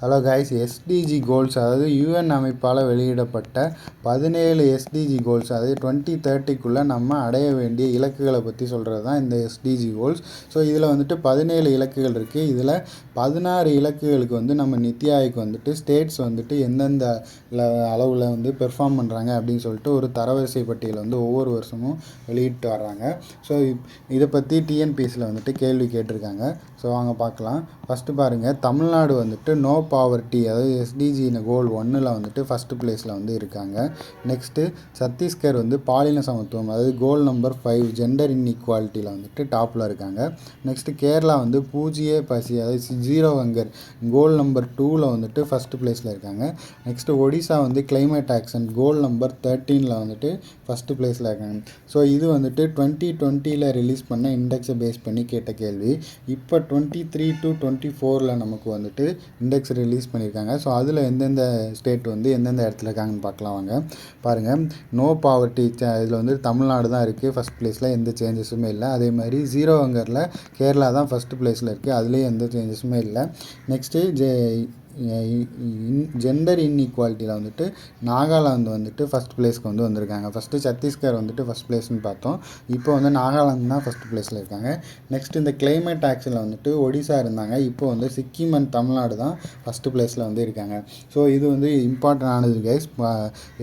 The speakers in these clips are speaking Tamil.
ஹலோ கைஸ், எஸ்டிஜி கோல்ஸ் அதாவது யூஎன் அமைப்பால் வெளியிடப்பட்ட 17 எஸ்டிஜி கோல்ஸ் அதாவது 2030க்குள்ளே நம்ம அடைய வேண்டிய இலக்குகளை பற்றி சொல்கிறது தான் இந்த எஸ்டிஜி கோல்ஸ். ஸோ இதில் வந்துட்டு 17 இலக்குகள் இருக்குது. இதில் 16 இலக்குகளுக்கு வந்து நம்ம நித்தி ஆயோக் வந்துட்டு ஸ்டேட்ஸ் வந்துட்டு எந்தெந்த அளவில் வந்து பெர்ஃபார்ம் பண்ணுறாங்க அப்படின்னு சொல்லிட்டு ஒரு தரவரிசை பட்டியலை வந்து ஒவ்வொரு வருஷமும் வெளியிட்டு வர்றாங்க. ஸோ இதை பற்றி டிஎன்பிஎஸ்சியில் வந்துட்டு கேள்வி கேட்டிருக்காங்க. ஸோ வாங்க பார்க்கலாம். ஃபஸ்ட்டு பாருங்கள், தமிழ்நாடு வந்துட்டு நோ பாவர்ட்டி அதாவது எஸ்டிஜி கோல் 1ல் வந்துட்டு ஃபஸ்ட்டு ப்ளேஸில் வந்து இருக்காங்க. நெக்ஸ்ட்டு சத்தீஸ்கர் வந்து பாலின சமத்துவம் அதாவது கோல் நம்பர் 5 ஜெண்டர் இன்இக்வாலிட்டியில் வந்துட்டு டாப்பில் இருக்காங்க. நெக்ஸ்ட்டு கேரளா வந்து பூஜ்ய பசி அதாவது 0 ஹங்கர் கோல் நம்பர் 2ல் வந்துட்டு ஃபஸ்ட்டு ப்ளேஸில் இருக்காங்க. நெக்ஸ்ட்டு ஒடிசா வந்து கிளைமேட் ஆக்ஷன் கோல் நம்பர் 13ல் வந்துட்டு ஃபஸ்ட்டு ப்ளேஸில் இருக்காங்க. ஸோ இது வந்துட்டு 2020ல் ரிலீஸ் பண்ண இண்டெக்ஸை பேஸ் பண்ணி கேட்ட கேள்வி. இப்போ 23 to 24ல் நமக்கு வந்துட்டு இண்டெக்ஸ் ரிலீஸ் பண்ணியிருக்காங்க. ஸோ அதில் எந்தெந்த ஸ்டேட் வந்து எந்தெந்த இடத்துல இருக்காங்கன்னு பார்க்கலாம் வாங்க. பாருங்கள், நோ பாவர்ட்டி இதில் வந்து தமிழ்நாடு தான் இருக்குது ஃபஸ்ட் ப்ளேஸில், எந்த சேஞ்சஸுமே இல்லை. அதே மாதிரி 0 ஹங்கரில் கேரளா தான் ஃபஸ்ட்டு ப்ளேஸில் இருக்குது, அதுலேயும் எந்த சேஞ்சஸுமே இல்லை. நெக்ஸ்ட்டு ஜெண்டர் இன்இக்வாலிட்டியில் வந்துட்டு நாகாலாந்து வந்துட்டு ஃபஸ்ட் ப்ளேஸ்க்கு வந்து வந்திருக்காங்க. ஃபஸ்ட்டு சத்தீஸ்கர் வந்துட்டு ஃபஸ்ட் ப்ளேஸ்னு பார்த்தோம், இப்போ வந்து நாகாலாந்து தான் ஃபஸ்ட் ப்ளேஸில் இருக்காங்க. நெக்ஸ்ட் இந்த கிளைமேட் ஆக்ஷனில் வந்துட்டு ஒடிசா இருந்தாங்க, இப்போ வந்து சிக்கிம் அண்ட் தமிழ்நாடு தான் ஃபஸ்ட்டு ப்ளேஸில் வந்து இருக்காங்க. ஸோ இது வந்து இம்பார்ட்டன்ட் ஆனது கைஸ்.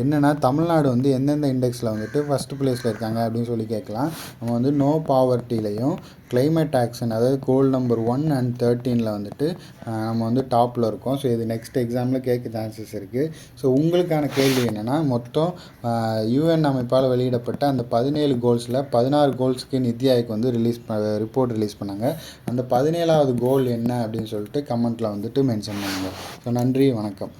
என்னென்னா தமிழ்நாடு வந்து எந்தெந்த இண்டெக்ஸில் வந்துட்டு ஃபஸ்ட்டு ப்ளேஸில் இருக்காங்க அப்படின்னு சொல்லி கேட்கலாம். நம்ம வந்து நோ பாவர்ட்டிலையும் கிளைமேட் ஆக்ஷன் அதாவது கோல் நம்பர் 1 and 13ல் வந்துட்டு நம்ம வந்து டாப்பில் இருக்கோம். ஸோ இது நெக்ஸ்ட் எக்ஸாமில் கேட்க சான்சஸ் இருக்குது. ஸோ உங்களுக்கான கேள்வி என்னென்னா, மொத்தம் யூஎன் அமைப்பால் வெளியிடப்பட்ட அந்த 17 கோல்ஸில் 16 கோல்ஸுக்கு நித்தி ஆயோக் வந்து ரிப்போர்ட் ரிலீஸ் பண்ணாங்க. அந்த 17வது கோல் என்ன அப்படின்னு சொல்லிட்டு கமெண்ட்டில் வந்துட்டு மென்ஷன் பண்ணுங்கள். ஸோ நன்றி, வணக்கம்.